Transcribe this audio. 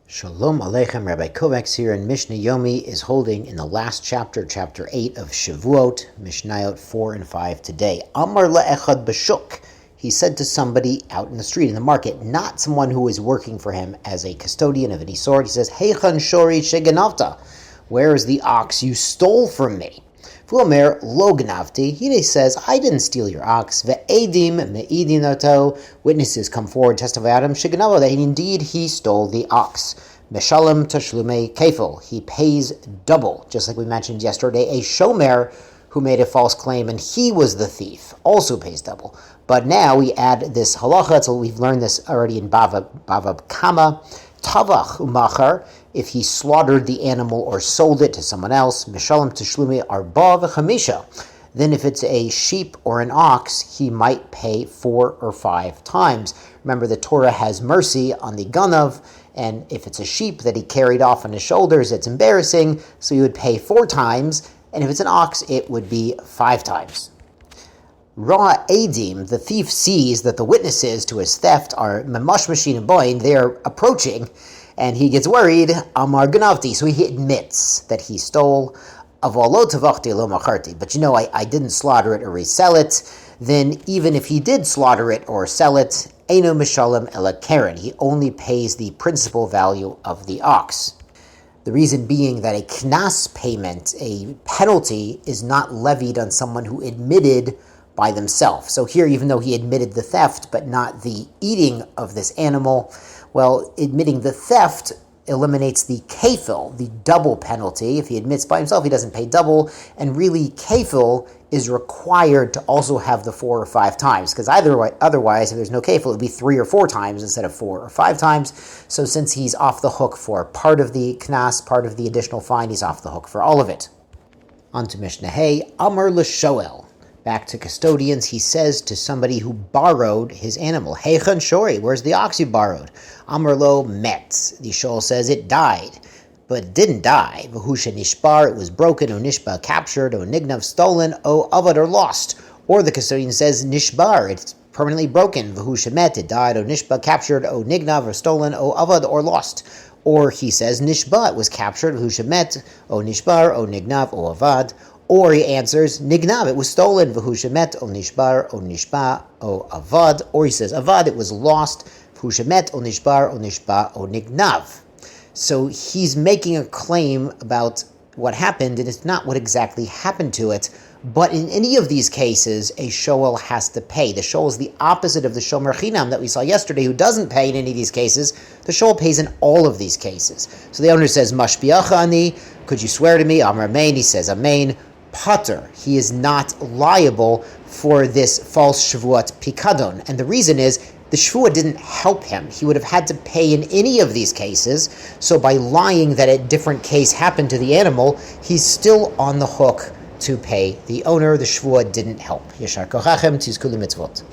Shalom Aleichem, Rabbi Kovacs here, and Mishnah Yomi is holding in the last chapter, chapter 8 of Shevuot, Mishnayot 4 and 5 today. Amar le'echad b'shuk. He said to somebody out in the street, in the market, not someone who is working for him as a custodian of any sort. He says, Heichan shori sheganavta. Where is the ox you stole from me? V'omer lo gnavti. He says, I didn't steal your ox. Ve'edim me'idin oto. Witnesses come forward, testify at him, sheganavo, that indeed he stole the ox. Meshalem tashlume kefil. He pays double, just like we mentioned yesterday. A shomer who made a false claim and he was the thief also pays double. But now we add this halacha, so we've learned this already in Bava Kama. Tavach umachar, if he slaughtered the animal or sold it to someone else, Meshalem tashlume arba v'chamisha. Then if it's a sheep or an ox, he might pay 4 or 5 times. Remember, the Torah has mercy on the ganav, and if it's a sheep that he carried off on his shoulders, it's embarrassing, so he would pay 4 times, and if it's an ox, it would be 5 times. Ra Edim, the thief sees that the witnesses to his theft are mamash mashin boin, they are approaching, and he gets worried, Amar Ganavti, so he admits that he stole. But I didn't slaughter it or resell it. Then even if he did slaughter it or sell it, Eino Mishalem Ela Karen, he only pays the principal value of the ox. The reason being that a knas payment, a penalty, is not levied on someone who admitted by themselves. So here, even though he admitted the theft, but not the eating of this animal, well, admitting the theft eliminates the kefil, the double penalty. If he admits by himself, he doesn't pay double, and really kefil is required to also have the 4 or 5 times, because otherwise, if there's no kefil, it would be 3 or 4 times instead of 4 or 5 times. So since he's off the hook for part of the knas, part of the additional fine, he's off the hook for all of it. On to Mishnah Hey, Amar l'shoel. Back to custodians, he says to somebody who borrowed his animal, Heichan shori, where's the ox you borrowed? Amar lo met. The shoel says it died, but it didn't die. V'husha nishbar, it was broken, o nishba captured, o nignav stolen, o avad or lost. Or the custodian says nishbar, it's permanently broken. V'husha met, it died, o nishba captured, o nignav or stolen, o avad or lost. Or he says nishba, it was captured, v'husha met, o nishbar, o nignav, o avad. Or he answers, Nignav, it was stolen, V'hu shemet, o nishbar, o nishba, o avad. Or he says, Avad, it was lost, V'hu shemet, o nishbar, o nishba, o nignav. So he's making a claim about what happened, and it's not what exactly happened to it. But in any of these cases, a shoel has to pay. The shoel is the opposite of the shomer chinam that we saw yesterday, who doesn't pay in any of these cases. The shoel pays in all of these cases. So the owner says, Mashbiach ani, could you swear to me? Amar amen, he says, amen. Pater, he is not liable for this false Shevuot pikadon. And the reason is, the Shevuot didn't help him. He would have had to pay in any of these cases. So by lying that a different case happened to the animal, he's still on the hook to pay the owner. The Shevuot didn't help. Yeshar kochachem tizku l'mitzvot.